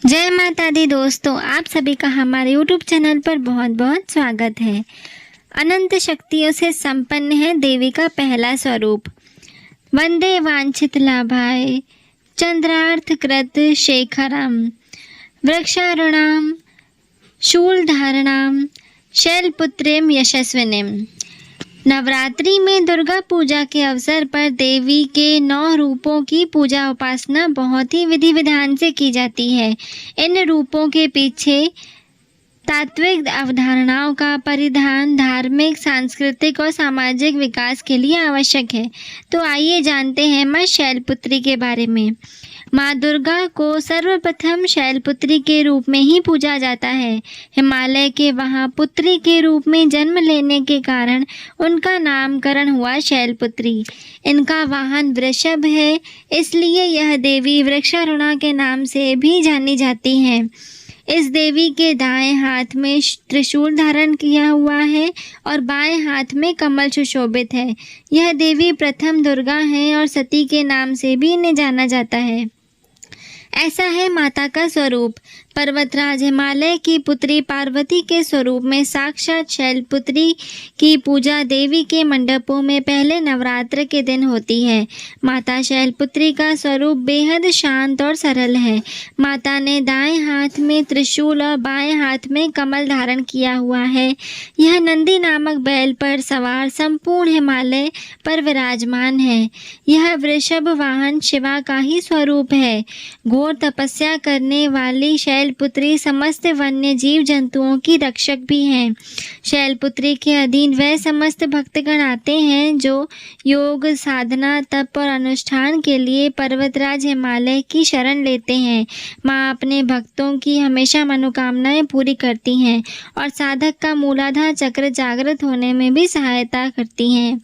जय माता दी दोस्तों, आप सभी का हमारे यूट्यूब चैनल पर बहुत बहुत स्वागत है। अनंत शक्तियों से संपन्न है देवी का पहला स्वरूप। वंदे वांछित लाभाय चंद्रार्थकृत शेखरम वृक्षारुणाम शूलधारणाम शैलपुत्रीम यशस्विनीम। नवरात्रि में दुर्गा पूजा के अवसर पर देवी के 9 रूपों की पूजा उपासना बहुत ही विधि विधान से की जाती है। इन रूपों के पीछे तात्विक अवधारणाओं का परिधान धार्मिक, सांस्कृतिक और सामाजिक विकास के लिए आवश्यक है। तो आइए जानते हैं माँ शैलपुत्री के बारे में। माँ दुर्गा को सर्वप्रथम शैलपुत्री के रूप में ही पूजा जाता है। हिमालय के वहाँ पुत्री के रूप में जन्म लेने के कारण उनका नामकरण हुआ शैलपुत्री। इनका वाहन वृषभ है, इसलिए यह देवी वृक्षारूढ़ा के नाम से भी जानी जाती हैं। इस देवी के दाएं हाथ में त्रिशूल धारण किया हुआ है और बाएं हाथ में कमल सुशोभित है। यह देवी प्रथम दुर्गा है और सती के नाम से भी इन्हें जाना जाता है। ऐसा है माता का स्वरूप। पर्वतराज हिमालय की पुत्री पार्वती के स्वरूप में साक्षात शैलपुत्री की पूजा देवी के मंडपों में पहले नवरात्र के दिन होती है। माता शैलपुत्री का स्वरूप बेहद शांत और सरल है। माता ने दाएं हाथ में त्रिशूल और बाएं हाथ में कमल धारण किया हुआ है। यह नंदी नामक बैल पर सवार संपूर्ण हिमालय पर विराजमान है। यह वृषभ वाहन शिवा का ही स्वरूप है। घोर तपस्या करने वाली शैलपुत्री समस्त वन्य जीव जंतुओं की रक्षक भी हैं। शैलपुत्री के अधीन वह समस्त भक्तगण आते हैं जो योग, साधना, तप और अनुष्ठान के लिए पर्वतराज हिमालय की शरण लेते हैं। माँ अपने भक्तों की हमेशा मनोकामनाएं पूरी करती हैं और साधक का मूलाधार चक्र जागृत होने में भी सहायता करती हैं।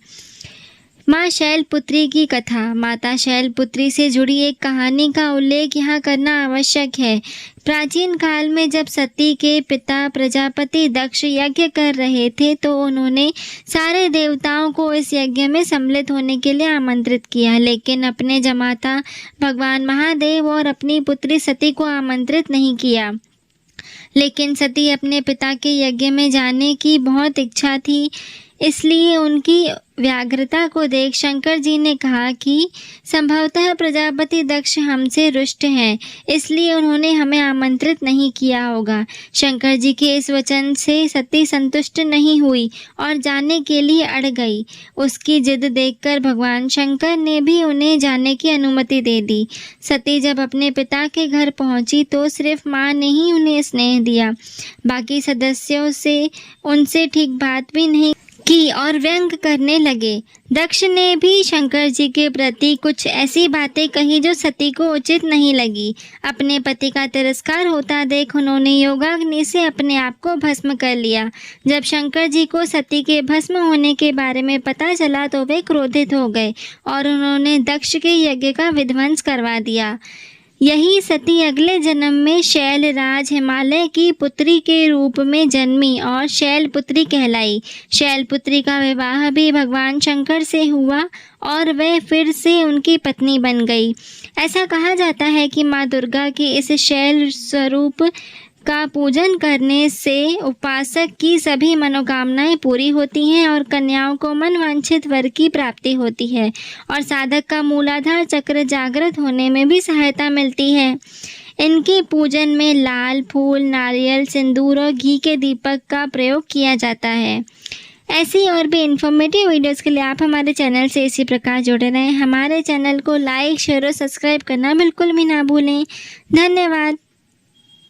माँ शैलपुत्री की कथा। माता शैलपुत्री से जुड़ी एक कहानी का उल्लेख यहाँ करना आवश्यक है। प्राचीन काल में जब सती के पिता प्रजापति दक्ष यज्ञ कर रहे थे तो उन्होंने सारे देवताओं को इस यज्ञ में सम्मिलित होने के लिए आमंत्रित किया, लेकिन अपने जमाता भगवान महादेव और अपनी पुत्री सती को आमंत्रित नहीं किया। लेकिन सती अपने पिता के यज्ञ में जाने की बहुत इच्छा थी, इसलिए उनकी व्याग्रता को देख शंकर जी ने कहा कि संभवतः प्रजापति दक्ष हमसे रुष्ट हैं, इसलिए उन्होंने हमें आमंत्रित नहीं किया होगा। शंकर जी के इस वचन से सती संतुष्ट नहीं हुई और जाने के लिए अड़ गई। उसकी जिद देखकर भगवान शंकर ने भी उन्हें जाने की अनुमति दे दी। सती जब अपने पिता के घर पहुंची तो सिर्फ माँ ने ही उन्हें स्नेह दिया, बाकी सदस्यों से उनसे ठीक बात भी नहीं की और व्यंग करने लगे। दक्ष ने भी शंकर जी के प्रति कुछ ऐसी बातें कही जो सती को उचित नहीं लगी। अपने पति का तिरस्कार होता देख उन्होंने योगाग्नि से अपने आप को भस्म कर लिया। जब शंकर जी को सती के भस्म होने के बारे में पता चला तो वे क्रोधित हो गए और उन्होंने दक्ष के यज्ञ का विध्वंस करवा दिया। यही सती अगले जन्म में शैलराज हिमालय की पुत्री के रूप में जन्मी और शैलपुत्री कहलाई। शैलपुत्री का विवाह भी भगवान शंकर से हुआ और वह फिर से उनकी पत्नी बन गई। ऐसा कहा जाता है कि माँ दुर्गा के इस शैल स्वरूप का पूजन करने से उपासक की सभी मनोकामनाएं पूरी होती हैं और कन्याओं को मनवांछित वर की प्राप्ति होती है और साधक का मूलाधार चक्र जागृत होने में भी सहायता मिलती है। इनके पूजन में लाल फूल, नारियल, सिंदूर और घी के दीपक का प्रयोग किया जाता है। ऐसी और भी इन्फॉर्मेटिव वीडियोस के लिए आप हमारे चैनल से इसी प्रकार जुड़े रहें। हमारे चैनल को लाइक, शेयर और सब्सक्राइब करना बिल्कुल भी ना भूलें। धन्यवाद।